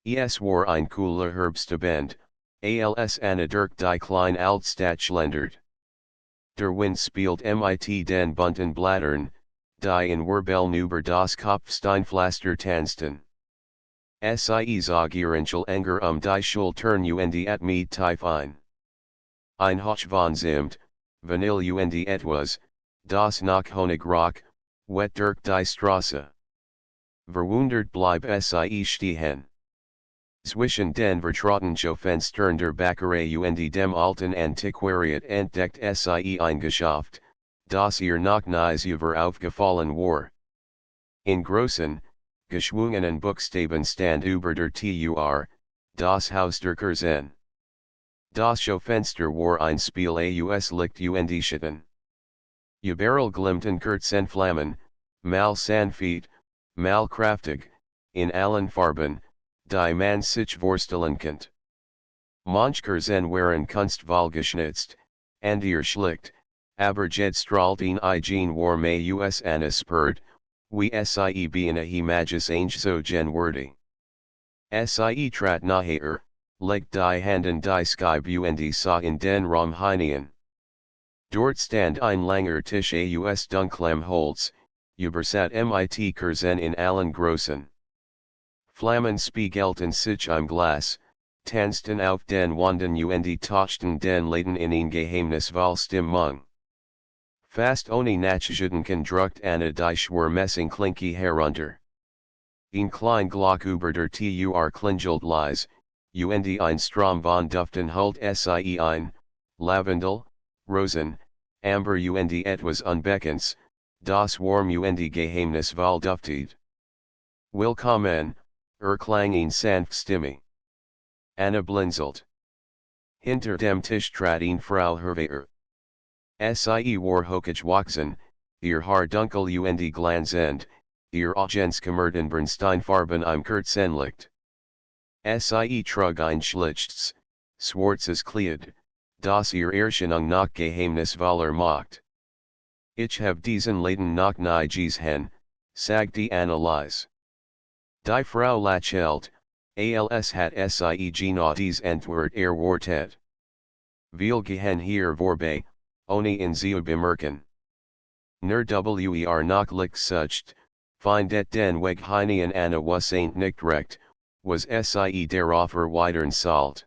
Es war ein cooler Herbstabend, als Anna Dirk die Kleine Altstadt schlendert. Der Wind spielt mit den bunten Blattern, die in Wirbeln über das Kopfsteinpflaster tanzten. Sie zog ihrenchel Enger die Schultern und at mit tief ein. Ein Hoch von Zimt, Vanille und etwas, das nach Honig rock, wet durch die Straße. Verwundert bleib sie stehen. Zwischen den vertrauten Fenstern der Bäckerei und dem alten Antiquariat entdeckt sie ein Geschäft, das ihr noch nie zuvor aufgefallen war. In großen, geschwungenen Buchstaben stand über der Tür, das Haus der Kerzen. Das Schaufenster war ein Spiel aus Licht und Schatten. Überall glimmten Kerzenflammen, mal sanft, mal kraftig, in allen Farben, die man sich vorstellen kennt. Manche Kerzen waren kunstvollgeschnitzt, andere schlicht, aber jede strahlten Eigen war aus einer Spurt, wie sie beinahe images ainge so genworthy. Sie trat naher, legt die Handen die Skype und sah in den Raum hinein. Dort stand ein langer Tisch aus dunklem Holz, übersat mit Kerzen in allen Großen. Flammen spiegelten sich im Glas, tanzten auf den Wänden und tauschten den Laden in ein geheimnisvolle Stimmung. Fast ohne Nachzudenken druckt Anna die Schwermessingklinke herunter. Ein klein Glock über der Tür klingelt leise, und ein Strom von Duften holt sie ein, Lavendel, Rosen, Amber und etwas Unbekanntes, das warm und geheimnisvoll duftet. Willkommen, klang sanft Stimme. Anna blinzelt. Hinter dem Tisch trat eine Frau Herveher. Sie war hochgewachsen, ihr Haar dunkel und glanzend, ihr Augens kammerten Bernsteinfarben im Kerzenlicht. Sie trug ein schlichtes, schwarzes Kleid, das ihr Erscheinung nach geheimnisvoller macht. Ich hab diesen Laden noch nie gesehen, sagte Anna leise. Die Frau lächelt, als hat sie genau dies Antwort erwartet. Wir gehen hier vorbei, ohne ihn zu bemerken. Nur wer noch licht sucht, findet den Weg hinein Anna was nicht recht, was sie darauf erwidern sollt.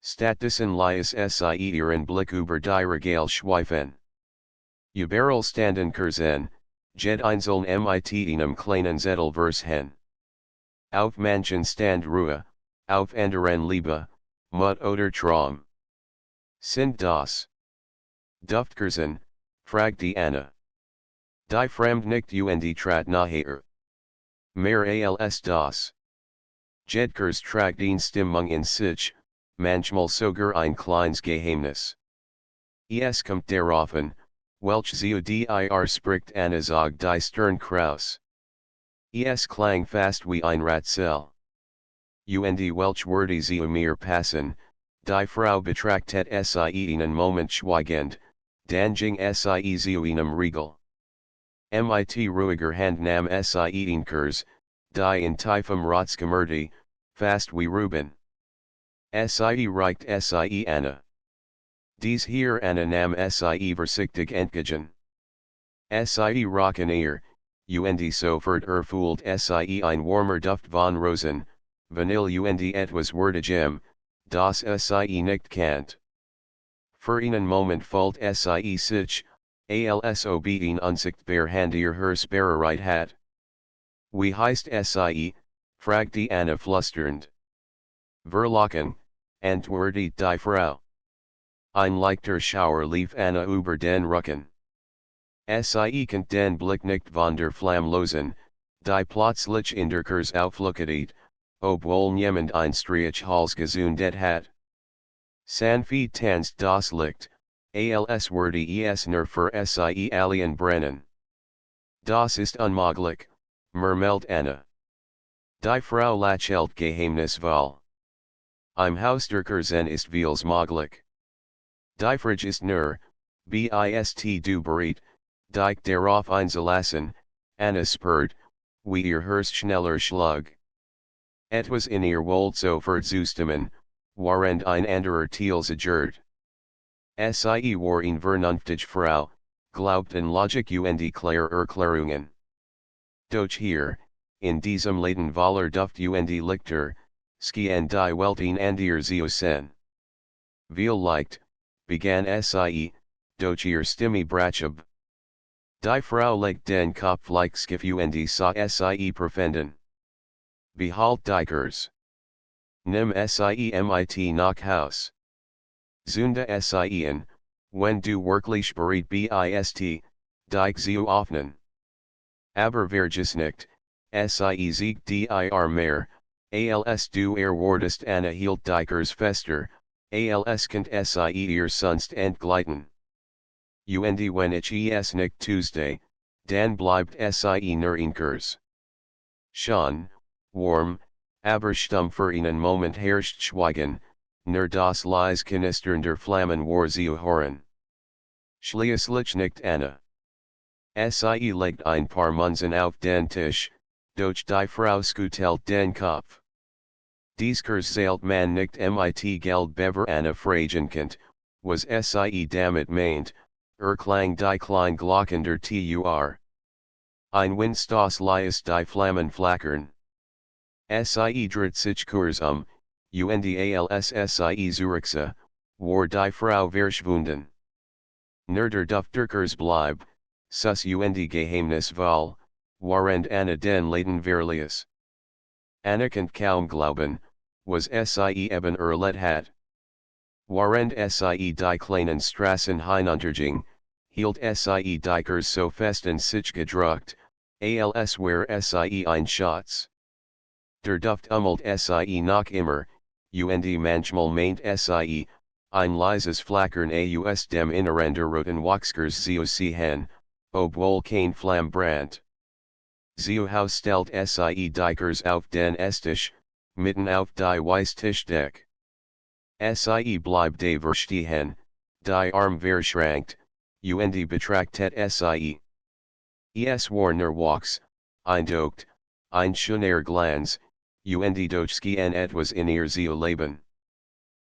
Stattdessen ließ sie ihren Blick über die Regale schweifen. Überall standen Kerzen, jed einzeln mit einem kleinen Zettel versehen. Auf manchen stand Ruhe, auf anderen Liebe, Mut oder Traum. Sind das Duftkerzen, fragte Anna. Die Fremd nicht und trat naher. Mehr als das. Jedkers tragt eine Stimmung in sich, manchmal sogar ein kleines Geheimnis. Es kommt darauf an, welch zu dir spricht Anna zog die Stirn kraus. Es klang fast wie ein Rätsel. Und welch Worte zu mir passen, die Frau betrachtet sie einen Moment schweigend, dann ging sie zu einem Riegel. Mit ruhiger Hand nahm sie ein Kurs, die in tiefem Rotzgemmerte, fast wie Ruben. Sie reicht sie Anna. Dies hier Anna nahm sie vorsichtig entgegen. Sie rocken ihr, und sofort fühlt sie ein warmer Duft von Rosen, Vanille und etwas Würdigem, das sie nicht kennt. Für einen Moment fühlt sie sich, als ob ein unsichtbar Hand ihr Herz bereit hat. Wie heißt sie, fragte Anna flusternd. Verlockung, antwortete die Frau. Ein leichter Schauer lief Anna über den Rücken. Sie kennt den Blick nicht von der Flamme losen, die plötzlich in der Kurs aufleuchtet, obwohl niemand ein Streich Hals gezündet hat. Sanft tanzt das Licht, als würde es nur für sie allein brennen. Das ist unmöglich, murmelt Anna. Die Frau lächelt geheimnisvoll. Im Haus der Kerzen ist vieles möglich. Die Frage ist nur, bist du bereit, dich darauf einzulassen, Anna spurt, wie ihr Herz schneller schlug. Etwas in ihr Wold so zusammen, warend ein anderer Teil zerstört. Sie war in vernünftige Frau, glaubten Logik und klare Erklärungen. Doch hier, in diesem Leben Waller duft und Lichter, ski die Welt in anderer Sen. Viel Licht, begann Sie, doch ihr Stimme brachab. Die Frau legt den Kopf like Skiff und sah Sie profenden. Behalt Dikers. Nimm Sie mit nach Haus. Zunda Sien, wenn du wirklich bereit bist, dich zu öffnen. Aber vergiss nicht, Sie sieg dir mehr, als du erwartest hielt Dikers fester, als kent Sie ihr sonst entgleiten. Und wenn ich es nicht Tuesday, dann bleibt Sie nur inkers. Schon, warm, aber stumm für einen Moment herrscht Schweigen, nur das leise Knistern der Flammen war zu hören. Schließlich nickt Anna. Sie legt ein paar Münzen auf den Tisch, doch die Frau schüttelt den Kopf. Dieses zählt man nicht mit Geld bever Anna fragenkent, was Sie damit meint, klang die klein Glocken der Tur. Ein Windstas lies die Flammen flackern. Sie dreht sich kurz und als Sie zurücksah, war die Frau verschwunden. Nur der Duftdurkers bleib, sus und Geheimnisvoll, warend Anna den Leden verlies. Anna konnte kaum glauben, was Sie eben erlebt hat. Warend Sie die kleinen Strassen hinunterging, hielt Sie Dikers so fest in sich gedruckt, als wär Sie ein Schatz. Der Duft Sie noch immer, und manchmal meint Sie, ein leises Flackern aus dem Inneren der roten Wachskers zu sehen, obwohl kein Flamm brandt. Zu Haus stellt Sie Dikers auf den Esstisch, mitten auf die Weißtischdeck. Sie bleibt stehen, die Arm verschränkt, und betrachtet Sie. Es war nur Wachs, ein Docht, ein schöner Glanz, und doch schien etwas in ihr zu leben.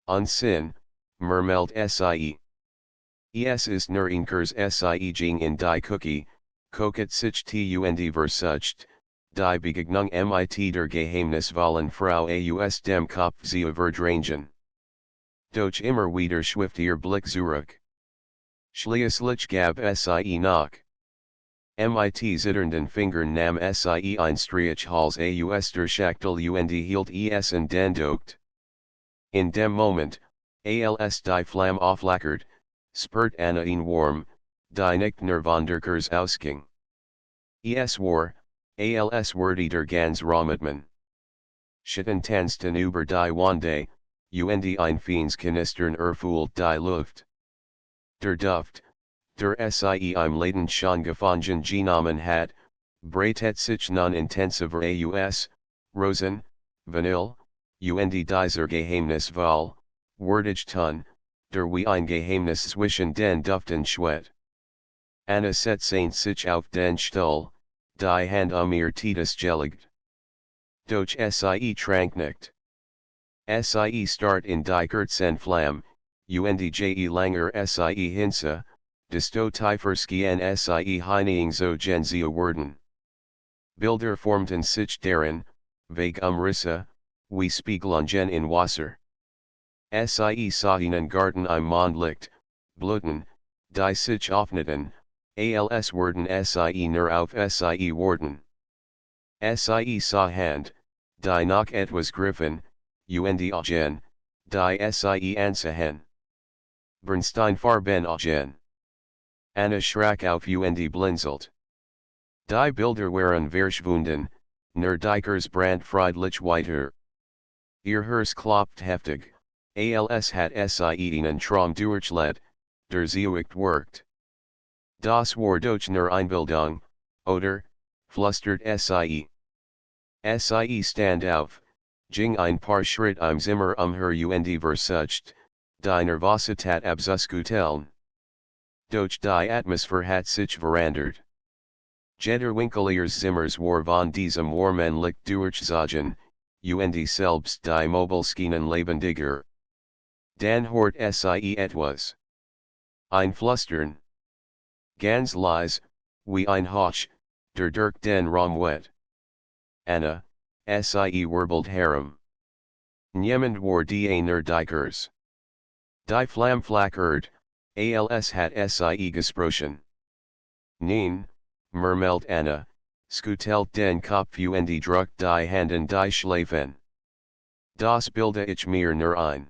Unsinn, murmelt Sie. Es ist nur inkers Sie ging in die Cookie, koket sich und versucht, die Begegnung mit der geheimnisvollen Frau aus dem Kopf zu verdrängen. Doch immer wieder schwift ihr Blick zurück. Schließlich gab Sie nach. Mit zitternden Fingern nahm Sie ein Streich Hals aus der Schachtel und hielt es in den Docht. In dem Moment, als die Flamme aufflackert, spürt Anna ihn warm, die nicht nur von Durkers ausging. Es war, als würde der ganz Raumutmann. Schitten tanzten über die Wände, und ein feines Knistern erfüllt die Luft. Der Duft, der Sie im Leben schon gefangen genommen hat, breitet sich nun intensiver aus, Rosen, Vanille, und dieser Geheimnisvoll, wordig tun, der wie ein Geheimnis zwischen den Duften schwebt. Anna setzt sich auf den Stuhl, die Hand ihr Titus gelegt. Doch Sie trank nicht. Sie start in die kurzen Flamme, und je langer Sie hinsa, desto tiefer schien Sie hinein so gen zu werden. Bilder formten sich darin, vague Risse, wie Spiegelungen in Wasser. Sie sah einen Garten im Mondlicht, Blüten, die sich öffneten, als würden Sie nur auf Sie warten. Sie sah Hand, die noch etwas griffen, und Augen, die Sie ansahen. Bernsteinfarben Augen. Anna schrak auf und blinzelt. Die Bilder waren verschwunden, nur Dikers brand friedlich weiter. Ihr Herz klopft heftig, als hat Sie einen Traum durchlebt, der Zucht wirkt. Das war doch nur Einbildung, oder, flüstert Sie. Sie stand auf, ging ein paar Schritt im Zimmer her und versucht, die Nervosität abzuskuteln. Doch die Atmosphäre hat sich verandert. Jeder Winkel ihres Zimmers war von diesem warmen Licht durchzogen, und selbst die Mobilskinen lebendiger. Dan hort sie etwas. Einflüstern. Ganz leise, wie ein Hoch, der durch den Raum weht. Anna, sie wirbelt herum. Niemand war die einer Dikers. Die Flamme flackert, als hat sie gesprochen. Nein, murmelt Anna, skutelt den Kopf und drückt die Handen die Schläfen. Das bilde ich mir nur ein.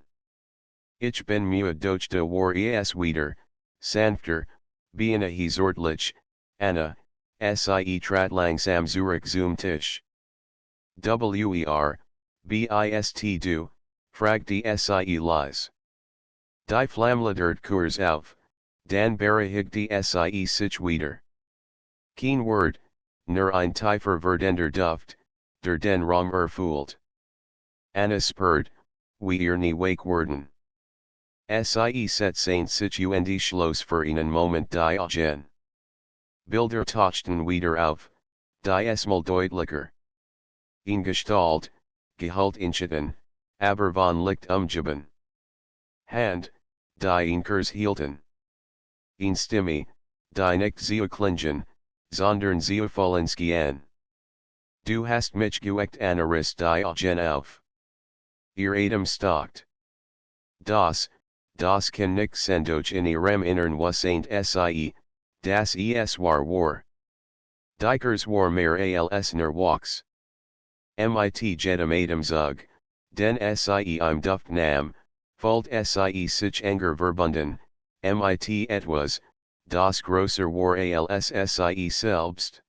Ich bin müde durch de war es wieder, sanfter, beinahe zortlich, Anna, sie trat langsam zurück zum Tisch. Bist du, fragt die sie leise. Die Flamme ladert kurz auf, dann berehigt die sie sich wieder. Kein Wort, nur ein tiefer werdender Duft, der den Raum erfüllt. Anna spurt, wie ihr nie wake werden. Sie setzen sich und schloss für einen Moment die Augen. Bilder tauchten wieder auf, die esmal deutlicher. In Gestalt, Gehalt inschitten, aber von Licht umgeben. Hand, die in Kurs hielten. In Stimme, die nicht zu klingen, sondern zu fallen. Du hast mich geweckt Anna riss die Augen auf. Ihr Atem stockt. Das kann nicht sein durch in ihrem Innern was ain't sie, das es war. Dikers war mehr als nur walks. Mit jedem Atemzug, den sie im Duft nahm, falt sie sich enger verbunden, mit etwas, das größer war als sie selbst.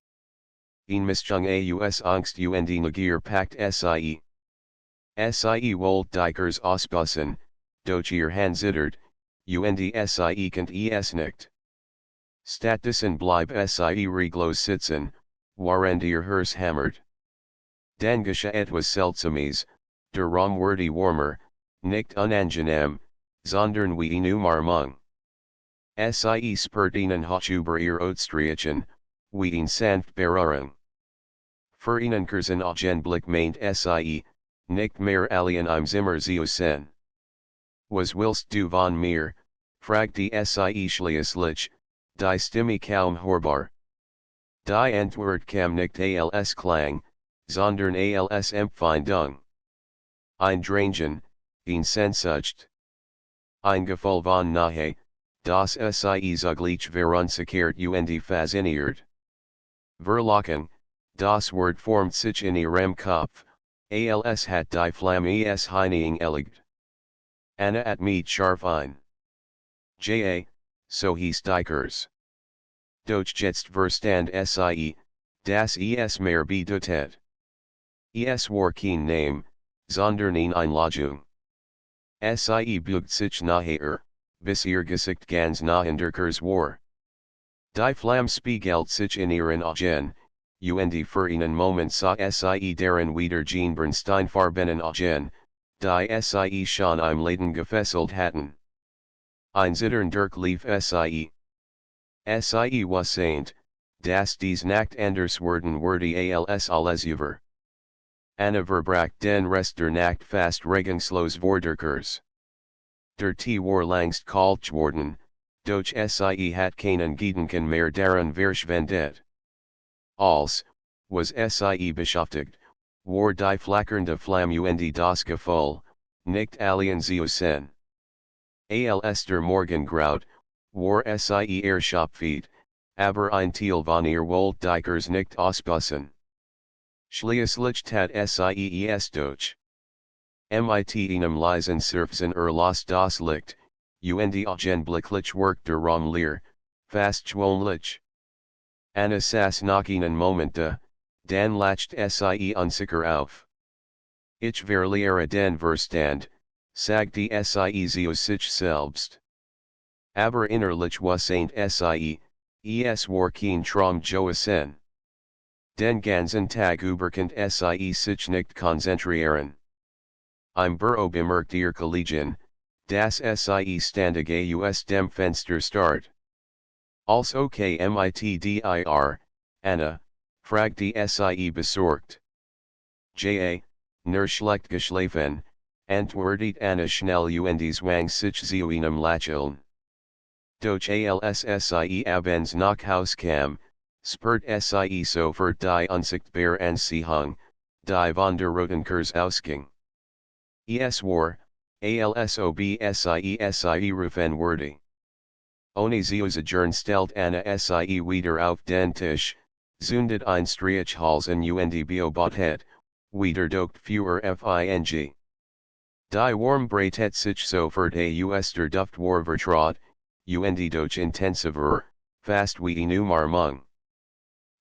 In Mischung aus Angst und Neugier packt sie. Sie wollt Dikers ausbussen, doch ihr Hand zittert, und sie kent es nicht. Stattdessen bleib sie reglos sitzen, während ihr Herz hämmert. Dann geschah etwas Seltsames, der Raum wurde warmer, nicht unangenehm, sondern wie in Umarmung. Sie spürt ihnen hoch über ihr Outstreichen, wie in sanft Berührung. Für einen kurzen Augenblick meint sie, nicht mehr alien im Zimmer zu sein. Was willst du von mir, fragt die sie schließlich, die Stimme kaum hörbar. Die Antwort kam nicht als Klang, sondern als Empfindung. Ein Drängen, ein Sehnsucht. Ein Gefühl von Nähe, das sie zugleich verunsichert und fasziniert. Verlockung, das Wort formt sich in ihrem Kopf, als hat die Flamme es hineingelegt. Anna at mich scharf ein. So hieß Dikers. Doch jetzt verstand sie, das es mehr bedeutet. Es war kein Name, sondern eine Einladung. Sie bugt sich nachher, bis ihr Gesicht ganz nah in der Kurs war. Die Flamme spiegelt sich in ihren Augen, und für einen Moment sah sie darin wieder Jean Bernsteinfarbenen Augen, die sie schon im Leben gefesselt hatten. Ein Zittern durchlief sie. Sie was saint, dass dies Nacht anders werden würde als alles über. Anna verbracht den Rest der Nacht fast regungslos vor der Kurs. Der Tee war langst kalt geworden, doch sie hat keinen Gedanken mehr daran verschwendet. Als, was sie beschäftigt, war die flackernde Flamme und das Gefühl, nicht alien zu sein. Als der Morgengraut, war sie erschöpft, aber ein Teil von ihr wollte Dikers nicht ausbussen. Schließlich tat sie es doch. Mit einem leisen Seufzen las das Licht, und augenblicklich workte der Raum leer, fast schwonlich. Anna saß noch einen Moment da, dann lacht sie unsicher auf. Ich verliere den Verstand, sagte sie zu sich selbst. Aber innerlich was ain't sie, es war kein Traum Joasen. Den ganzen Tag über konnte sie sich nicht konzentrieren. Im Büro bemerkt ihr Kollegin, dass sie ständig aus dem Fenster starrt. Als okay mit dir, Anna, fragt die sie besorgt. schlecht geschlafen, antwortet Anna schnell und zwang sich zu einem Lächeln. Doch als sie abends nach Haus kam, spürt sie sofort die unsichtbare Anziehung, die von der roten Kursausging. Es war, als ob sie rufen würde. Ohne Zusagen stellt Anna sie wieder auf den Tisch, zündet ein Streichhals und beobachtet, wieder durch Führer Fing. Die Warm breitet sich sofort aus der Duft war vertraut, und durch intensiver, fast wie eine Umarmung.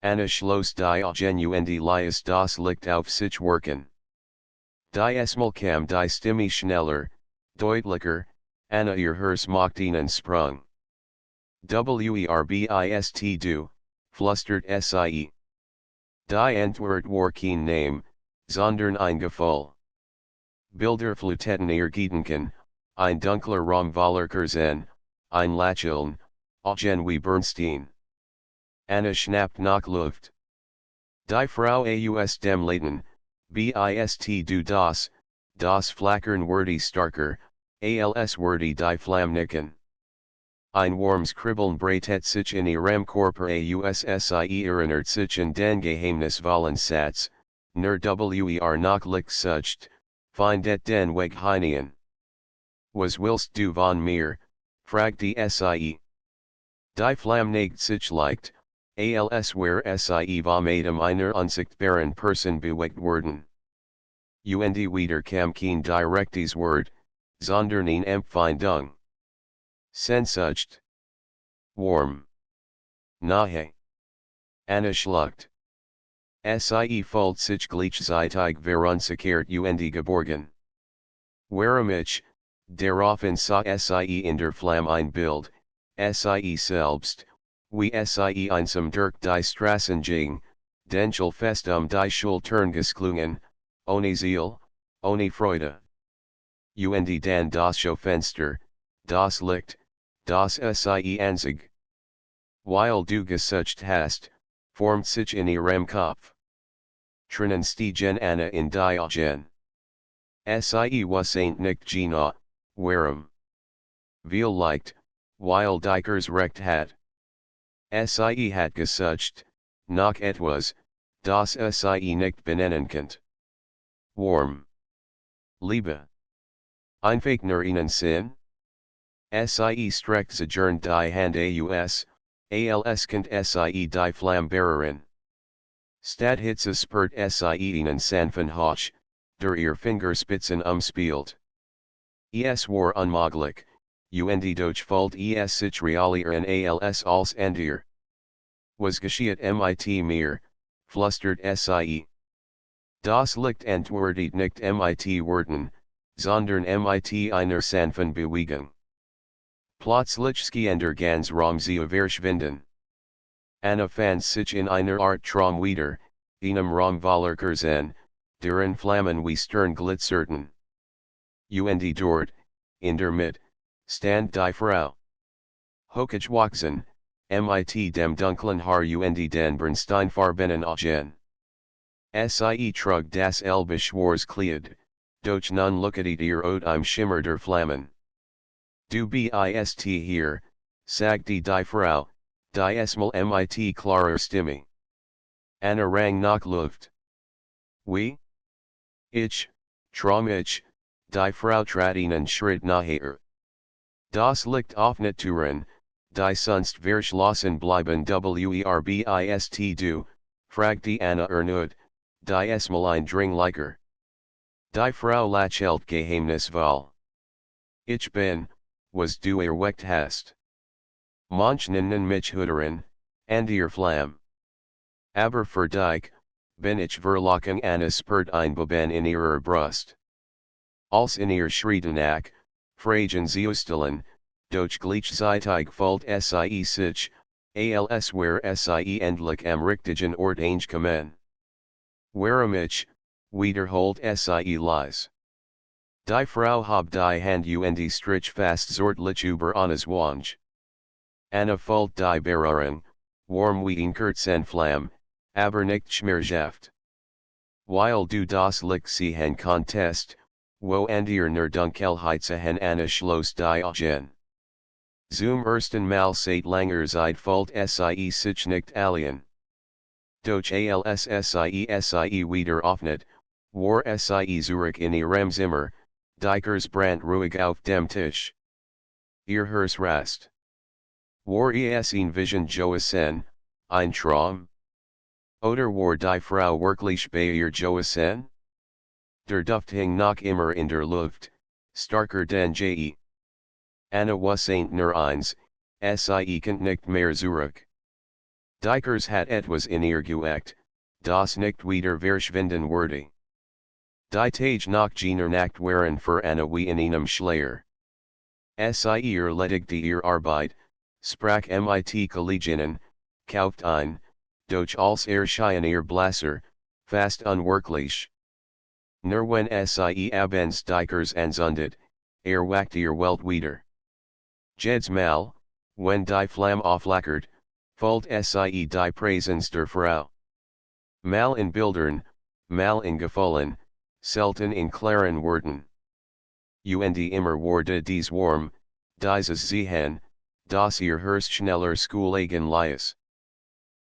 Anna schloss die Augen und ließ das Licht auf sich wirken. Diesmal kam die Stimme schneller, deutlicher, Anna ihr Herz macht einen Sprung. Verbist du, flüstert sie. Die Antwort war kein Name, sondern ein Gefühl. Bilder fluteten ihr Gedanken, ein dunkler Raum voller Kerzen, ein Lächeln, Augen wie Bernstein. Anna schnappt nach Luft. Die Frau aus dem Laden, bist du das Flackern wurde starker, als wurde die Flammnicken. Ein warmes Kribbeln breitet sich in ihrem Körper aus sie erinnert sich an den geheimnisvollen Satz, nur nach Licht sucht, findet den Weg hinein. Was willst du von mir, fragte sie. Die Flamme neigt sich leicht, als wär sie vom Atem einer unsichtbaren Person bewegt worden. Und wieder kam kein direktes Wort, sondern eine Empfindung. Sehnsucht. Warm. Nahe. Anna schluckt. Sie fühlt sich gleichzeitig verunsichert und geborgen. Warum ich, daraufhin sah sie in der Flamme ein Bild, sie selbst, wie sie einsam durch die Straßen ging, den fest die Schultern gesklungen, ohne Ziel, ohne Freude. Und dann das Schaufenster, das Licht, das sie anzog. Weil du gesucht hast, formt sich in ihrem Kopf. Tränen stiegen Anna in die Augen. Sie was nicht genau, warum. Vielleicht, weil die recht hat. Sie hat gesucht, nach etwas, das sie nicht benennen konnte. Warm. Liebe. Einfach nur einen Sinn? Sie streckt sich die Hand als könnt sie die Flambeererin. Statt Hitze spürt sie einen sanften Hauch, der ihr Fingerspitzen umspielt. Es war unmöglich, und doch fühlt sich realieren als Entier. Was geschieht mit mir, flüstert sie. Das Licht antwortet nicht mit Worten, sondern mit einer sanften Bewegung. Plötzlich schien der ganze Raum zu verschwinden. Anna fand sich in einer Art Traum wieder, einem Raum voller Kerzen, deren Flammen wie Stern glitzerten. Und dort, in der Mitte, stand die Frau. Hochgewachsen, mit dem dunklen Haar und den bernsteinfarbenen Augen. Sie trug das elbe Schwarzkleid, doch nun leuchtet ihr im Schimmer der Flammen. Du bist hier, sagte die Frau, diesmal mit klarer Stimme. Anna rang nach Luft. Wie? Ich, traum ich, die Frau trat einen Schritt nachher. Das Licht öffnet Türen, die sonst verschlossen bleiben bist du, fragte Anna erneut, diesmal eindringlicher. Die Frau lächelt geheimnisvoll. Ich bin, was du erweckt hast. Manchen mich hüteren, and ihr Flamme. Aber für dich, bin ich verlockung Anna spürt ein Beben in ihrer Brust. Als in ihr Schritten nach, fragen Zeustellen, doch gleichzeitig fühlt sie sich, als wär sie endlich am richtigen Ort angekommen. Warum ich, wiederholt sie leise. Die Frau hab die Hand und strich fast zortlich über Annas Wange. Anna fühlt die Berührung, warm wie ein Kerzenflamme, aber nicht schmerzhaft. Weil du das Licht sehen Contest, wo andir nur Dunkelheitsehen Anna Schloss diogen. Zum ersten Mal seit langer Zeit fällt sie sich nicht alien. Doch als sie wieder öffnet, war sie zurück in ihrem Zimmer, Dikers Brand ruhig auf dem Tisch. Ihr Herz rast. War es ein Vision Joasen, ein Traum? Oder war die Frau wirklich bei ihr Joasen? Der Duft hing noch immer in der Luft, starker denn je. Anna was nur eins, sie konnte nicht mehr zurück. Dikers hat etwas in ihr Geächt, das nicht wieder verschwinden würde. Die Tage noch jener Nacht waren für Anna wie in einem Schleier. Sie erledigte ihr Arbeit, sprach mit Kolleginnen, kauft ein, doch als erschien ihr Blasser, fast unwirklich. Nur wenn sie abends Dikers anzündet, wacht ihr Welt wieder. Jedes Mal, wenn die Flamme aufflackert, folgt sie die Präsenz der Frau. Mal in Bildern, mal in Gefühlen, selten in klaren Worten. Und immer wurde dies warm, dieses Ziehen, das ihr Herz schneller Schoolegen lies.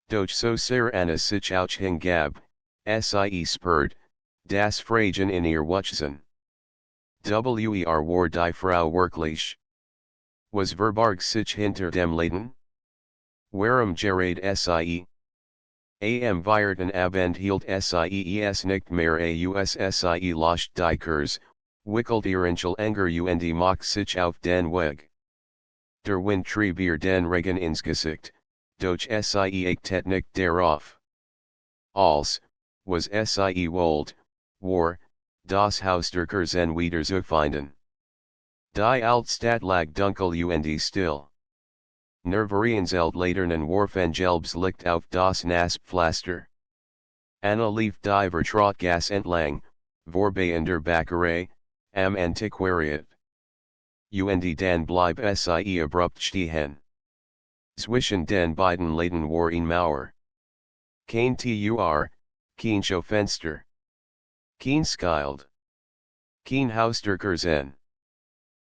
Doch so sehr Anna sich auch hingab, sie spürt, das Fragen in ihr Wuchsen. War die Frau wirklich? Was verbarg sich hinter dem Laden? Warum gerät sie? Am vierten Abend hielt sie nicht mehr aus sie lost die Kurs, wickelt ihren Anger und macht sich auf den Weg. Der Wind trieb ihr den Regen ins Gesicht, doch sie achtet nicht darauf. Als, was sie wollt, war, das Haus der Kursen wieder zu finden. Die Altstadt lag dunkel und still. Nerverienzelt Laternen warfen gelbs Licht auf das Nasspflaster. Anna lief die Vertrautgasse entlang, vorbei in der Bäckerei, am Antiquariat. Und dann blieb sie abrupt stehen. Zwischen den beiden Läden war ein Mauer. Kein kein Schaufenster. Kein Schild. Kein Haus der Kursen.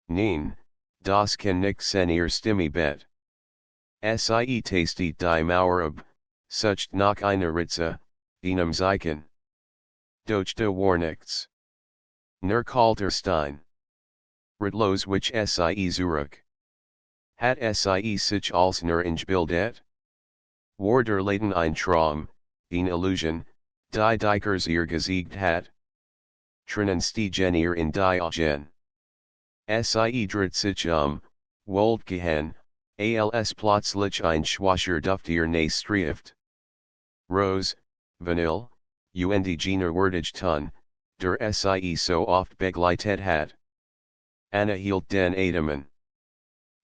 Nein, das kann nicht sein ihr Stimmibett. Sie tastet die Mauer ab, sucht nach einer Ritze, einem Zeichen. Doch da war nichts. Nur kalter Stein. Ratlos which sie zurück. Hat sie sich als nur eingebildet? War der Laden ein Traum, eine Illusion, die Dikers ihr gesiegt hat? Trinnen stiegen ihr in diogen. Sie dreht sich wollt gehen, als plötzlich ein schwacher Duft ihr Nase Rose, Vanille, und jener Wordage Ton, der sie so oft begleitet hat. Anna hielt den Atemen.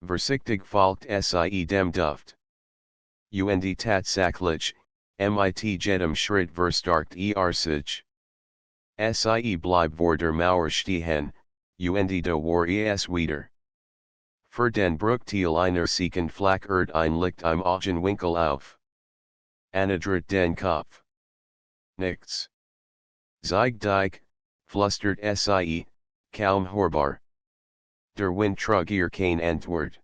Vorsichtig folgt sie dem Duft. Und tatsächlich, mit jedem Schritt verstärkt sich. Sie blieb vor der Mauer stehen, und da war es wieder. Für den Bruchteil einer Sekund flackert ein Licht im Augenwinkel auf. Anna dreht den Kopf. Nichts. Zeig dich, flüstert sie, kaum hörbar. Der Wind trug ihr kein Antwort.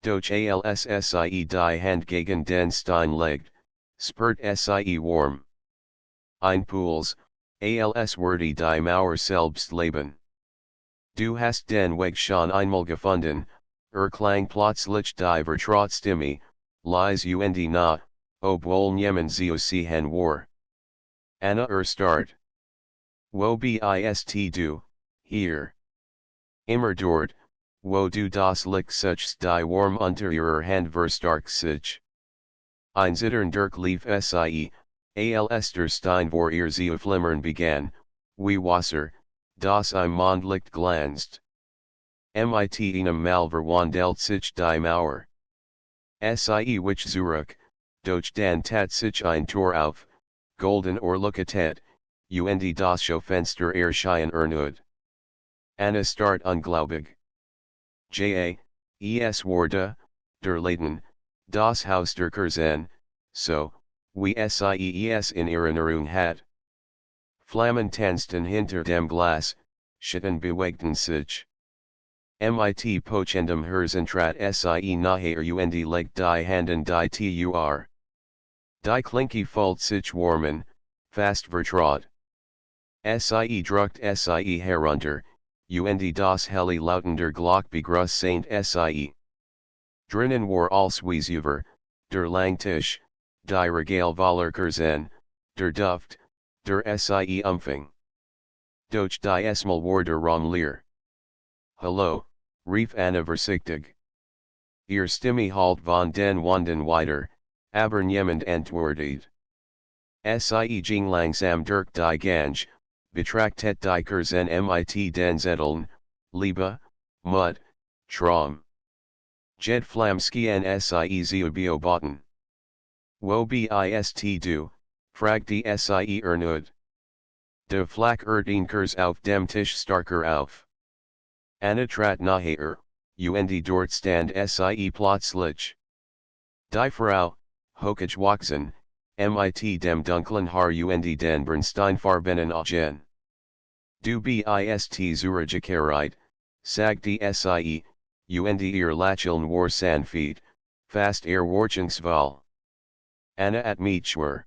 Doch als sie die Hand gegen den Stein legt, spürt sie warm. Ein Puls, als würde die Mauer selbst leben. Du hast den Weg schon einmal gefunden, klang plötzlich die Vertrautstimme, leise und nah, obwohl niemand sie sehen war. Anna start. Wo bist du, hier? Immer dort, wo du das Licht suchst die warm unter ihrer Hand verstärkt sich. Ein Zittern durchlief sie, als der Stein vor ihr zu flimmern begann, wie Wasser, das im Mondlicht glanzt. Mit einem Mal verwandelt sich die Mauer. Sie wich zurück, doch dann tat sich ein Tor auf, golden Ohrlucketet, und das Schaufenster erschien erneut. Anna start unglaubig. Es wurde, der Laden, das Haus der Kursen, so, wie sie es in Erinnerung hat. Flammen tanzten hinter dem Glas, Schitten bewegten sich. Mit pochendem Herzentrat sie nachher und legt die Handen die Tur. Die Klinke fällt sich warmen, fast vertraut. Sie druckt sie herunter, und das helle lautender Glock begrüßt sie. Drinnen war alles über, der Langtisch, die Regalvallerkerzen, der Duft, der sie Umfang. Doch die Esmal war der Raumleer. Hallo, rief Anna vorsichtig. Ihr Stimme halt von den Wanden weiter, aber niemand antwortet. Sie ging langsam durch die Gange, betrachtet die Kerzen mit den Zetteln, Liebe, Mut, Traum. Jed Flamski en sie beobachten. Wo bist du, fragte sie erneut. De flackernden Kers auf dem Tisch starker auf. Anna trat nachher, und dort stand sie plötzlich. Die Frau, hochgewachsen, mit dem dunklen Haar und den bernsteinfarbenen Augen. Du bist zurückgekehrt, sagte sie, und ihr Lächeln war sanft, fast erwartungsvoll. Anna at mich schwör.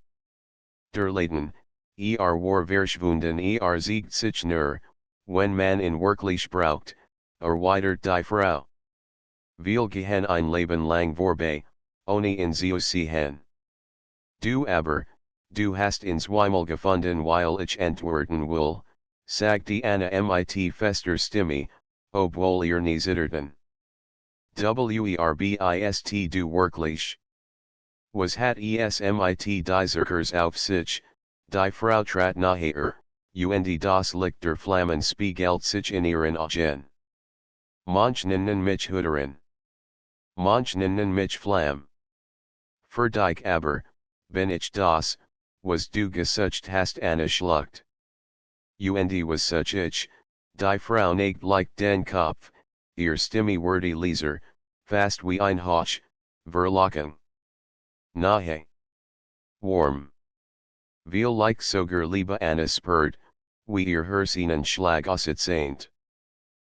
Der Laden, war verschwunden siegt sich nur, wenn man in wirklich braucht, erweitert die Frau. Wir gehen ein Leben lang vorbei, ohne in zu sehen. Du aber, du hast ins Weimel gefunden weil ich antworten will, sagte Anna mit fester Stimme, obwohl ihr nie zitterten. Bist du wirklich? Was hat es mit dieser Kers auf sich, die Frau trat nachher, und das Licht der Flammen spiegelt sich in ihren Augen. Manchnen mich Hüterin. Manchnen mich Flamm. Für dich aber, bin ich das, was du gesucht hast Anna schluckt. Und was such ich, die Frau neigt like den Kopf, ihr Stimme wordy leser, fast wie ein Hoch, Verlockung. Nahe. Warm. Viel like sogar Liebe Anna spurt, wie ihr Herzenen schlag ausseint.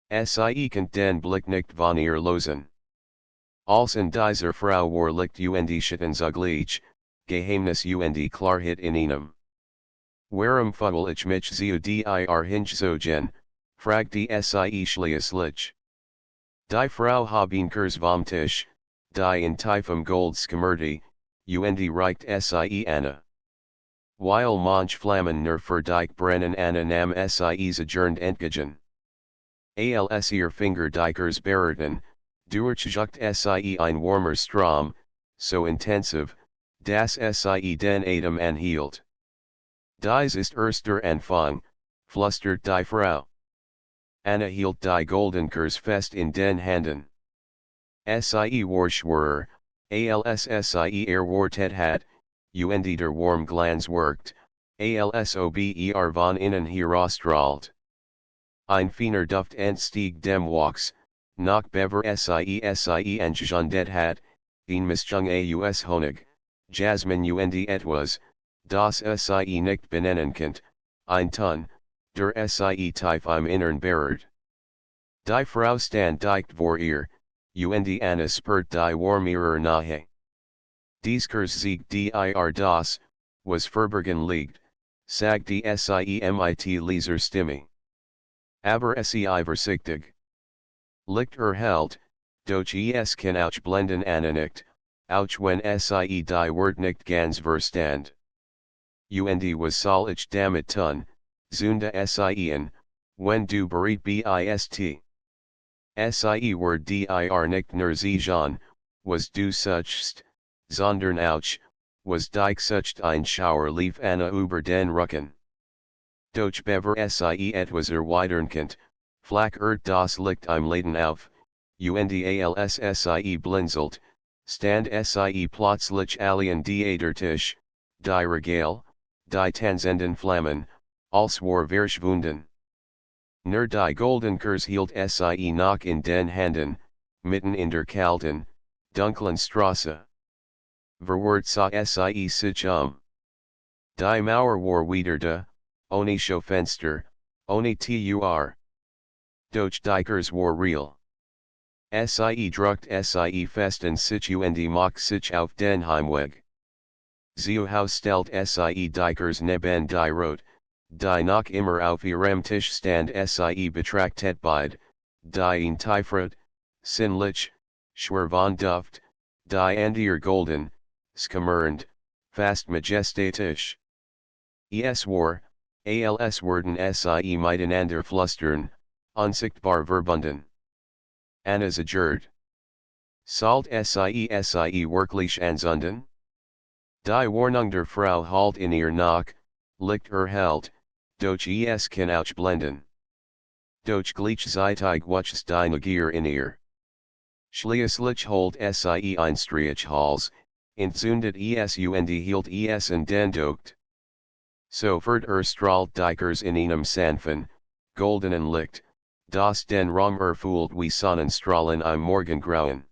Sie kent den Blick nicht von ihr losen. Als in dieser Frau war Licht und Schittenzugleich, Geheimnis und Klarheit in ihnen. Warum fuddle ich mich zu dir hinzogen, fragte sie schließlich. Die Frau haben Kers vom Tisch, die in tiefem Gold skimmerte, und reicht sie Anna. Weil manch Flammen nur für dich brennen Anna nam sie adjourned entgegen. Als ihr Finger die Kers berührten, durchzuckt sie ein warmer Strom, so intensiv, dass sie den Atem anhielt. Dies ist erster Anfang, flüstert die Frau. Anna hielt die golden Kers fest in den Handen. Sie war schwer, als sie erwartet hat, und der warm Glanz wirkt, als ob von innen herausstrahlt. Ein feiner Duft entstieg dem Wachs, nach bever sie angejondet hat, in Mischung aus Honig, Jasmin und etwas, das sie nicht benennen könnt, ein Ton, der sie tief im Innern berührt. Die Frau stand dicht vor ihr, und Anna spürt die warm ihrer Nahe. Dies Kers siegt dir das, was verbergen liegt, sagte sie mit leiser Stimme. Aber sie vorsichtig. Licht erhält, doch es kann auch blenden Anna nicht, auch wenn sie die Wort nicht ganz verstand. Und was soll ich damit tun, zunde sie in, wenn du bereit bist. Sie word dir nicht nur siegen, was du suchst, sondern auch, was dich sucht ein Schauer lief Anna über den Rücken. Doch bever sie etwas erweitern könnt, flackert das Licht im Laden auf, und als sie blinzelt, stand sie plötzlich allein der Tisch, die Regal, die tanzenden Flammen, als war verschwunden. Nur die golden Kers hielt sie noch in den Handen, mitten in der kalten, dunklen Straße. Verwirrt sah sie sich Die Mauer war wieder da, ohne Schaufenster, ohne Tur. Doch Dikers war real. Sie druckt Sie fest und situende macht sich auf den Heimweg. Zu Haus stellt Sie Dikers neben die Rot, die noch immer auf ihrem Tisch stand Sie betrachtet beide, die in Tiefrot, sinnlich, schwer von Duft, die Andier golden, skimmernd, fast majestatisch. Es war, als werden Sie miteinander flüstern, unsichtbar verbunden. Anna zagert. Salt Sie wirklich anzünden? Die Warnung der Frau halt in ihr nach, licht Held, doch es kann auch blenden. Doch gleichzeitig wuchs die Neugier in ihr. Schließlich holt Sie ein Streichhals, entzündet es und hielt es in den Docht. Sofort strahlt Dikers in einem sanften, goldenen Licht, das den Raum erfüllt wie Sonnenstrahlen im Morgengrauen.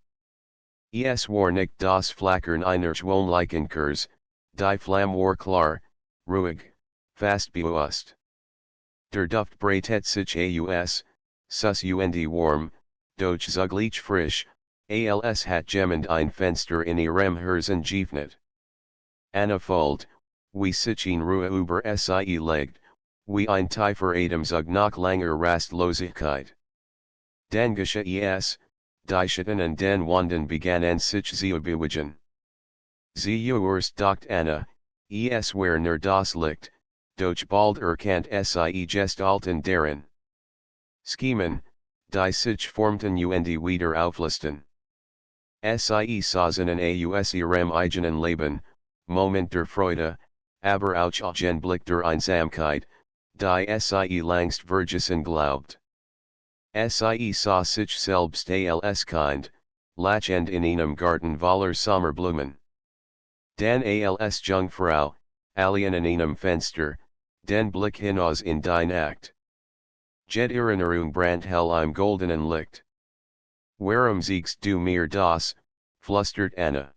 Es war nicht das Flackern einer schwonlichen Kerze, die Flamme war klar, ruhig, fast bewusst. Der Duft breitet sich aus, sus und warm, doch zugleich frisch, als hat jemand ein Fenster in ihrem Herzen geöffnet. Anna folgt, wie sich in Ruhe über Sie legt, wie ein tiefer Atemzug nach langer Rastlosigkeit. Dann geschah es, die Schatten und den Wanden begannen sich zu bewegen. Zuerst dacht Anna, es war nur das Licht, doch bald erkannt Sie Gestalten darin. Schemen, die sich formten und wieder auflösten. Sie sahen aus ihrem eigenen Leben, Moment der Freude, aber auch den Blick der Einsamkeit, die Sie langst vergessen glaubt. Sie sah sich selbst als Kind, lachend in einem Garten voller Sommerblumen. Dan als Jungfrau, alien in einem Fenster, den Blick hinaus in die Nacht. Jet Erinnerung brandhell im goldenen Licht. Warum siegst du mir das, flüstert Anna.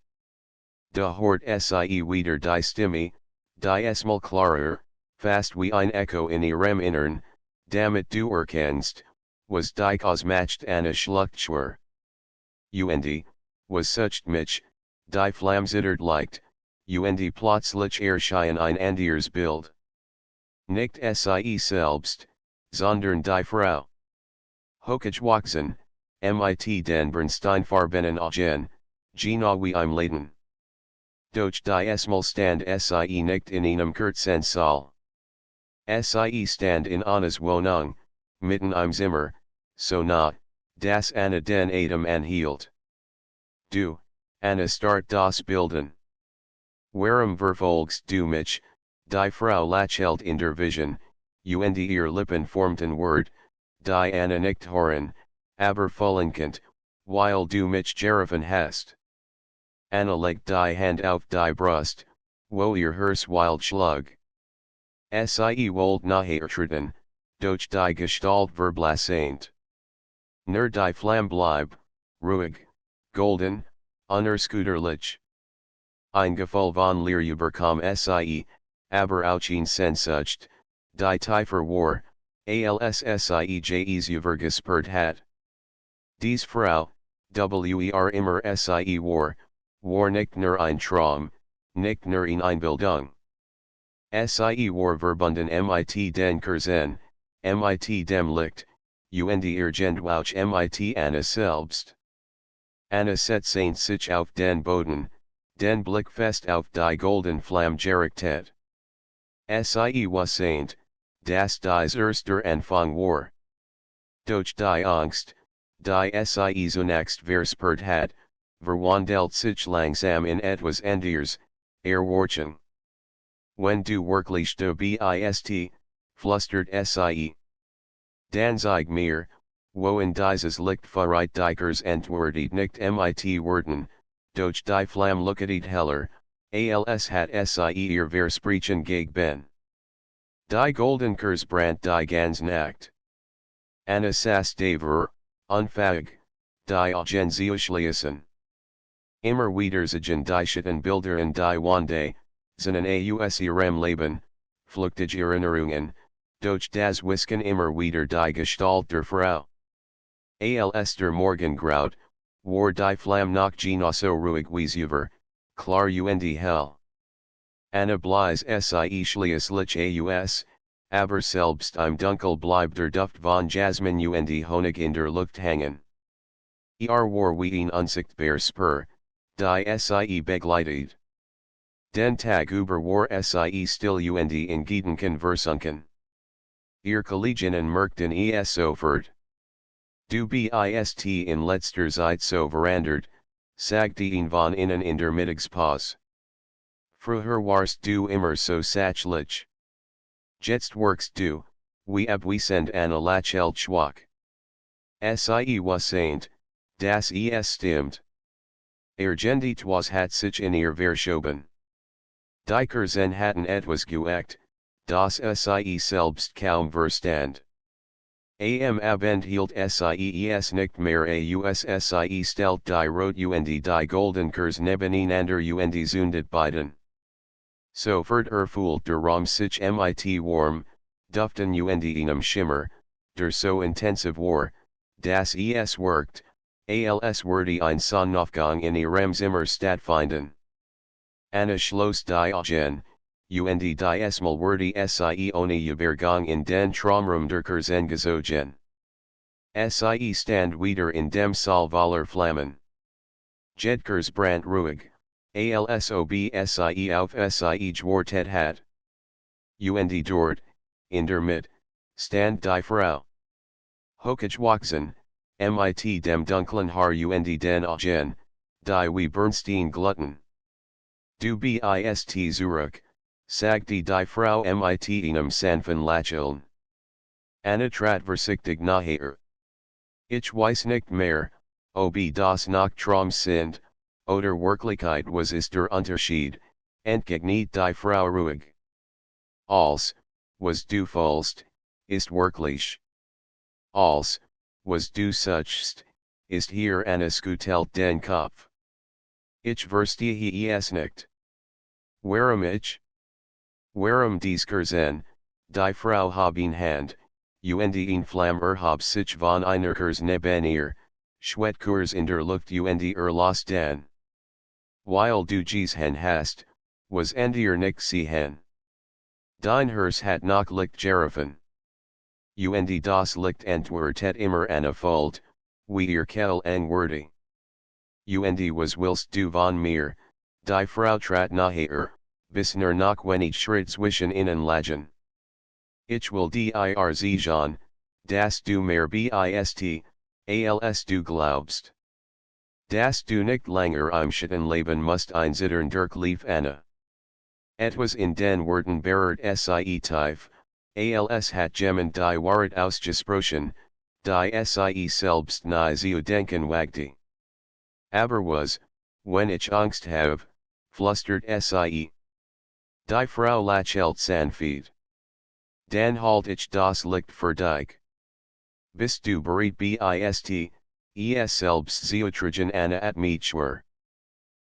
Da hort Sie wieder die Stimme, die esmal klarer, fast wie ein Echo in ihrem Innern, damit du erkennst, was die ausmacht Anna schluckschwer. Und, was sucht mich, die Flamme zittert leicht, und plötzlich erschien ein anderes Bild. Nicht Sie selbst, sondern die Frau. Hochgewachsen, mit den Bernsteinfarbenen Augen, genau wie im Leben. Doch die esmal stand Sie nicht in einem kurzen Saal. Sie stand in Annas Wohnung, mitten im Zimmer, so nah, dass Anna den Atem anhielt. Du, Anna start das Bilden. Warum verfolgst du mich, die Frau lächelt in der Vision, und ihr Lippen formten Wort, die Anna nicht hören, aber flinkend, weil du mich gerufen hast. Anna legt die Hand auf die Brust, wo ihr Herz wild schlug. Sie wollte nachtreten, doch die Gestalt verblasent. Nur die Flamme blieb, ruhig, golden, unerschütterlich. Ein Gefühl von Leer überkam Sie, aber auch ein Sehnsucht, die tiefer war, als Sie jes übergespürt hat. Dies Frau, wer immer Sie war nicht nur ein Traum, nicht nur eine Einbildung. Sie war verbunden mit den Kerzen, mit dem Licht, und irgendwelch mit Anna selbst. Anna setzte sich auf den Boden, den Blick fest auf die golden Flamme gerichtet. Sie wusste, dass dies erster Anfang war. Doch die Angst, die Sie zunächst verspürt hat, verwandelt sich langsam in etwas anderes, Erwartung. Wenn du wirklich du bist, flüstert Sie. Dan zeig mir, wo in dieses Licht verreit Dikers antwortet nicht mit Worten, doch die Flamme leuchtet heller, als hat Sie ihr Versprechen gegeben. Die golden Kerze brandt die ganze Nacht. Anna saß davor, unfähig, die Augen zu schließen. Immer wieder sind die Schatten Bilder in die Wände, seinen aus ihrem Leben, flüchtige Erinnerungen, durch das Wisken immer wieder die Gestalt der Frau. Als der Morgengraut, war die Flamme noch genosso ruhig wie zuvor, klar und hell. Anna Bleis sie schließlich aus, aber selbst im Dunkel bleibt der Duft von Jasmin und Honig in der Luft hängen. War wie ein unsichtbar Spur, die sie begleitet. Den Tag über war sie still und in Gedanken versunken. Ihr Kolleginnen merkten es sofort. Du bist in letzter Zeit so verandert, sagte ihn von innen in der Mittagspause. Früher warst du immer so sachlich. Jetzt workst du, wie abwesend Anna lächelt schwach. Sie was saint, das es stimmt. Gendiet was hat sich in ihr verschoben. Die Kerzen hatten etwas geächt, das sie selbst kaum verstand. Am Abend hielt sie nicht mehr aus sie stellt die Rot und die Golden Kurs nebeneinander und zündet beiden. Sofort erfüllt der Raum sich mit warm, duften und einem Schimmer, der so intensiv war, dass es wirkt, als würde ein Sonnenaufgang in ihrem Zimmer stattfinden. Anna schloss die Augen, und die Mal wurde sie ohne Übergang in den Traumraum der Kerzen gezogen. Sie stand wieder in dem Saal voller Flammen. Jedkers brand ruhig, als ob sie auf sie gewartet hat. Und dort, in der Mitte, stand die Frau. Hochgewachsen, mit dem dunklen Haar und den Augen, die wie Bernstein gluten. Du bist zurück, sagte die Frau mit einem sanften Lächeln. Anna trat vorsichtig nachher. Ich weiß nicht mehr, ob das noch Traum sind, oder Wirklichkeit was ist der Unterschied, entgegnet die Frau ruhig. Als, was du fühlst, ist wirklich. Als, was du suchst, ist hier Anna schüttelt den Kopf. Ich verstehe es nicht. Warum ich? Warum dies Kerzen, die Frau hab in Hand, und in Flamme hab sich von einer Kurs neben ihr, Schwettkurs in der Luft und las den. Weil du gesehen hast, was dir nicht sehen. Dein Herz hat noch Licht gerufen. Und das Licht entwertet immer angefolgt, wie ihr Kell engworthy. Und was willst du von mir, die Frau trat nachher, bis noch wenig Schritt zwischen ihnen lagen. Ich will dir sagen, dass du mehr bist, als du glaubst. Dass du nicht langer im Schatten leben musst einzittern durch Lief Anna. Etwas in den Worten berührt sie tief, als hat jemand die Wahrheit ausgesprochen, die sie selbst nie zu denken wagte. Aber was, wenn ich Angst habe, flüstert sie. Die Frau lächelt sanft. Dan halt ich das Licht für dich. Bist du bereit bist, es selbst zu tragen Anna at mich schwör.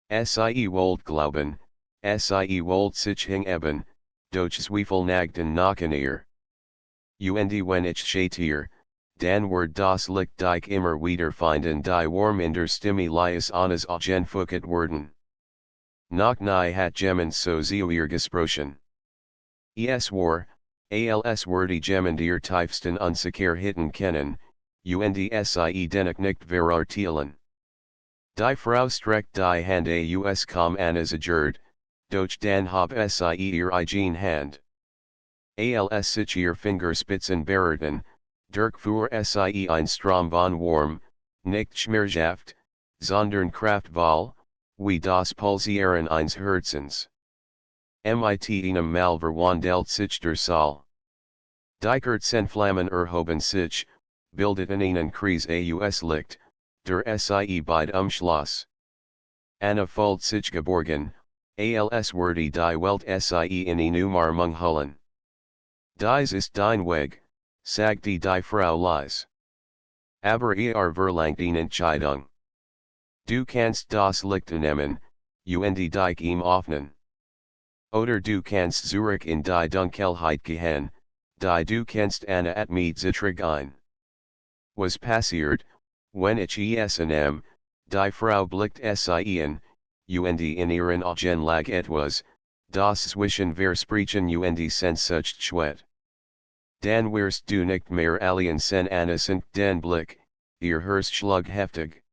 Sie wollt glauben, sie wollt sich hingeben, doch Zweifel nagten nach ihr. Und wenn ich schatiere, dann wird das Licht dich immer wieder finden die warm in der Stimme lies Annas Augen fucket werden. Noch nie hat jemand so zu ihr gesprochen. Es war, als würde jemand ihr tiefsten Unsicherheiten kennen, und sie dennoch nicht verartielen. Die Frau streckt die Hand aus Annas agert, doch dann hab sie ihr eigen Hand. Als sich ihr Fingerspitzen berührten, durchfuhr sie ein Strom von warm, nicht schmerzhaft, sondern kraftvoll, wie das Pulsieren eines Herzens. Mit einem Mal verwandelt sich der Saal. Die Kerzenflammen erhoben sich, bildeten einen Kreis aus Licht, der sie beid Schloss. Anna fühlt sich geborgen, als würde die Welt sie in eine Umarmung hullen. Dies ist dein Weg, sagte die Frau leise. Aber verlangt eine Entscheidung. Du kannst das Licht nehmen, und dich ihm öffnen. Oder du kannst Zurück in die Dunkelheit gehen, du kennst Anna at mit Zitrig ein. Was passiert, wenn ich esnem, die Frau blickt sien, und in ihren Augen lag etwas, das zwischen versprechen und Sehnsucht schwet. Dann wirst du nicht mehr alien sen Anna sind den Blick, ihr Herzschlag heftig.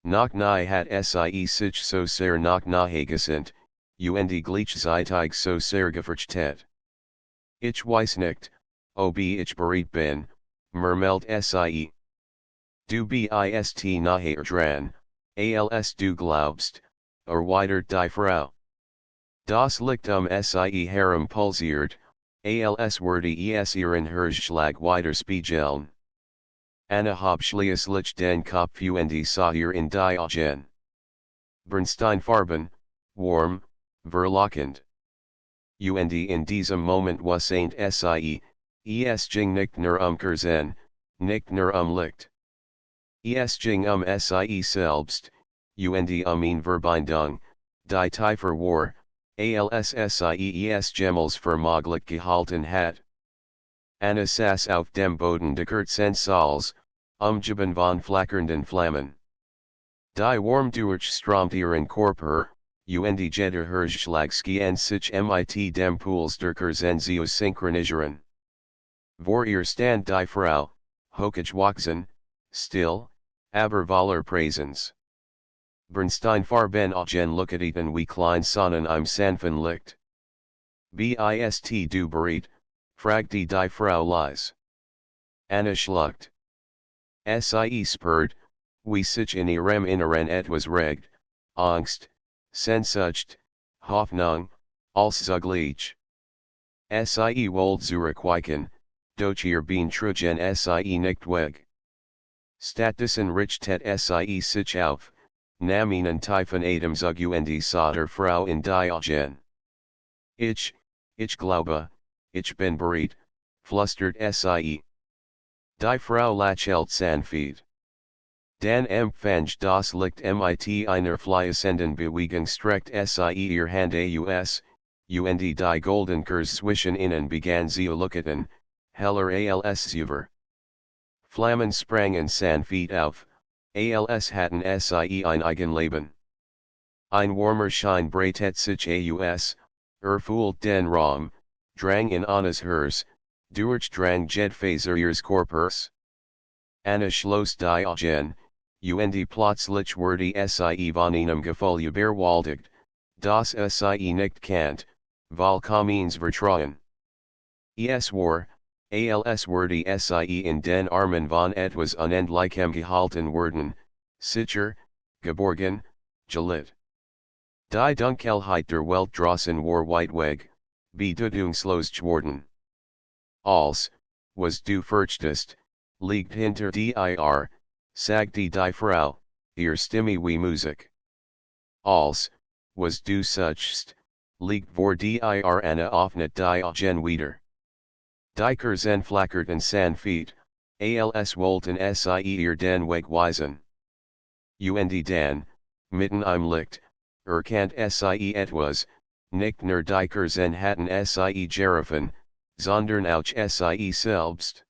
Noch nie hat sie sich so sehr nach nahe gesehnt, und gleichzeitig so sehr gefürchtet. Ich weiß nicht, ob ich bereit bin, murmelt sie. Du bist nahe dran, als du glaubst, erwidert die Frau. Das Licht sie herumpulsiert, als würde es ihren Herzschlag widerspiegeln. Anna habe schließlich den Kopf und sah ihr in die Augen. Bernsteinfarben, warm, verlockend. Und in diesem Moment wasn't sie, es ging nicht nur Kerzen, nicht nur Licht. Es ging sie selbst, und in Verbindung, die tiefer war, als sie es jemals vermoglich gehalten hat. Anna saß auf dem Boden des Kerzensaals, umgeben von flackernden Flammen. Die warm durchströmt ihren Körper, und jeder Herzschlag schien sich mit dem Puls der Kerzen zu synchronisieren. Vor ihr stand die Frau, hochgewachsen, still, aber voller Präsenz. Bernsteinfarben Augen leuchteten wie kleine Sonnen im sanften Licht. Bist du bereit? Fragte die Frau leise. Anna schluckte. Sie spürt, wie sich in ihrem Inneren etwas regt, Angst, Sehnsucht, Hoffnung, alles zugleich. Sie wollte zurückweichen, doch ihr Bein trug sie nicht weg. Stattdessen richtet sie sich auf, nahm einen tiefen Atemzug und sah der Frau in die Augen. Ich glaube, ich bin bereit, flüstert sie. Die Frau lächelt sanft. Dann empfang das Licht mit einer fließenden Bewegung streckt sie ihr Hand aus, und die golden Kurz zwischen ihnen begann zu leuchten, heller als zuvor. Flammen sprangen sanft auf, als hatten sie ein Eigenleben. Ein warmer Schein breitet sich aus, erfüllt den Raum, drang in Annas Herz, durchdrang jedfaser ihres Körpers. Anna schloss die Augen, und plötzlich wurde sie von einem Gefühl überwältigt, das sie nicht kannt, vollkommens vertrauen. Es war, als würde sie in den Armen von etwas Unendlichem gehalten werden, sicher, geborgen, geliebt. Die Dunkelheit der Welt draußen war weit weg, bedeutungslos geworden. Alles, was du fürchtest, liegt hinter dir, sagte die Frau, ihr Stimme wie Musik. Alles, was du suchst, liegt vor dir. Anna öffnet die Augen wieder. Die Kerzen flackerten sanft, als wollten sie ihr den Weg weisen. Und dann, mitten im Licht, erkannt sie etwas, nicht nur die Kerzen hatten sie gerufen, sondern auch sie selbst.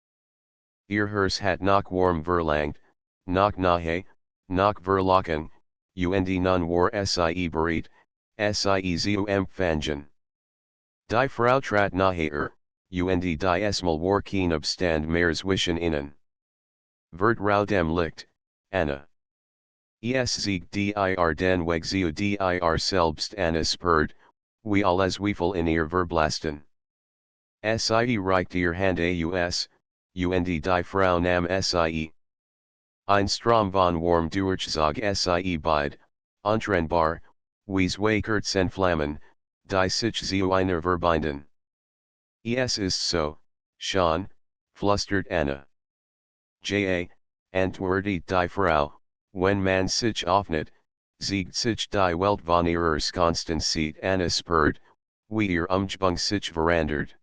Ihr Herz hat noch warm verlangt, noch nahe, noch verlocken, und nun war sie bereit, sie zu empfangen. Die Frau trat naher, und die Esmal war kein Abstand mehr zwischen ihnen. Vertrau dem Licht, Anna. Es siegt dir den Weg zu dir selbst Anna spürt, wie alles Zweifel in ihr verblasten. Sie reicht ihr Hand aus, und die Frau nahm sie. Ein Strom von warm durchzog sie beid, untrennbar, wie zwei Kerzenflammen, die sich zu einer verbinden. Es ist so, schon, flüstert Anna. Antwortet die Frau, wenn man sich öffnet, siegt sich die Welt von ihrer Konstanzität. Anna spürt, wie ihr Umgebung sich verändert.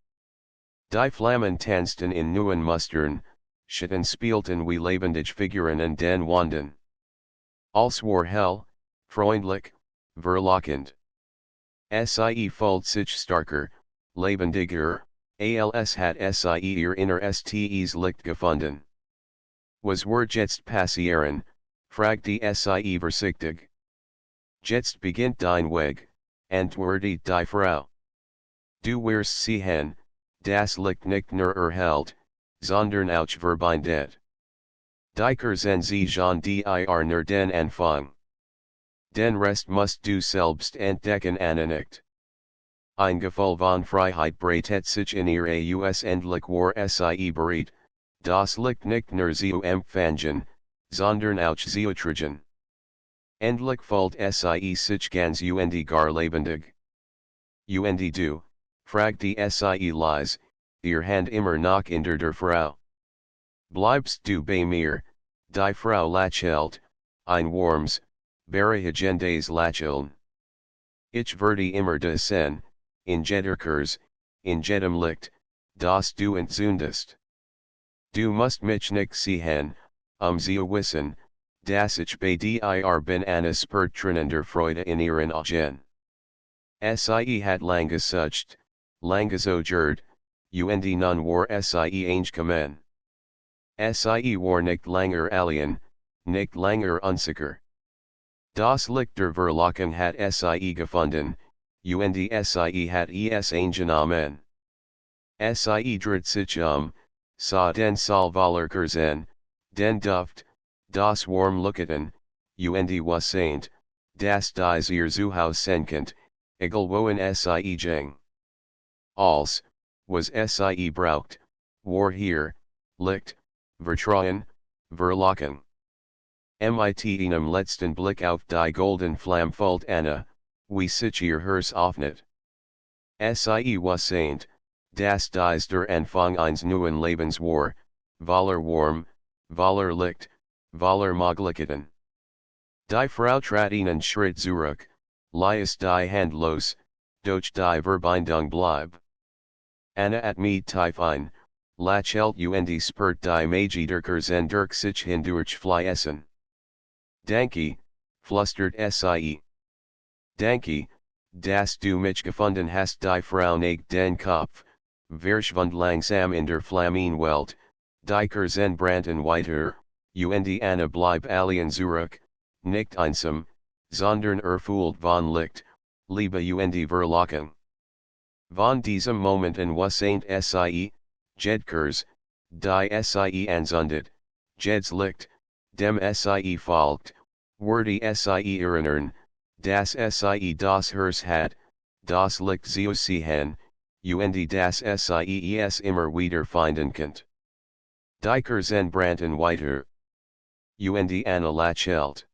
Die Flammen tanzten in neuen Mustern, Schatten spielten wie lebendige Figuren in den Wänden. Alles war hell, freundlich, verlockend. Sie Falt sich starker, lebendiger, als hat sie ihr inneres Licht gefunden. Was jetzt passieren, fragt die sie vorsichtig. Jetzt beginnt dein Weg, antwortet die Frau. Du wirst sehen, das Licht nicht nur erhält, sondern auch verbindet. Die Kerzenladens dir nur den Anfang. Den Rest musst du selbst entdecken nicht. Ein Gefühl von Freiheit breitet sich in ihr Aus endlich war sie bereit, das Licht nicht nur zu empfangen, sondern auch zu tragen. Endlich fühlt sie sich ganz und gar lebendig. Und du, fragt die sie leise, ihr Hand immer noch in der Frau. Bleibst du bei mir, die Frau lächelt, ein warmes, beruhigendes Lächeln. Ich werde immer da sein, in jedem in jedem Licht, das du entzündest. Du musst mich nicht sehen, zu wissen, dass ich bei dir bin eine spurtrennende Freude in ihren Augen. Sie hat lange gesucht, lange gesucht, und nun war sie angekommen. Sie war nicht langer alien, nicht langer unsicher. Das Licht der Verlockung hat sie gefunden, und sie hat es angenommen. Sie dreht sich sah den Salvallerkerzen, den Duft, das Warmlücketen, und was saint, das dies ihr Zuhaus senkend, egal wohin sie ging. Als, was sie braucht, war hier, Licht, Vertrauen, Verlockung. Mit einem letzten Blick auf die golden Flamme fällt Anna, wie sich ihr Herz öffnet. Sie was saint, dass dies der Anfang eines neuen Lebens war, voller Warm, voller Licht, voller Möglichkeiten. Die Frau trat einen Schritt zurück, ließ die Hand los, doch die Verbindung blieb. Anna at mit tief ein, lächelt und spürt die Magie der Kerzen durch sich hindurchfließen. Danke, flüstert sie. Danke, dass du mich gefunden hast. Die Frau neigt den Kopf, verschwand langsam in der Flammenwelt, die Kerzen brannten weiter, und Anna blieb allein zurück, nicht einsam, sondern erfüllt von Licht, Liebe und Verlockung. Von diesem Momenten was saint sie, jedkers, die sie anzündet, jeds Licht, dem sie folgt, wurde sie erinnern, dass sie das Herz hat, das Licht zu sehen, und dass sie es immer wieder finden könnt. Die Kerzen brannten weiter. Und Anna lächelt.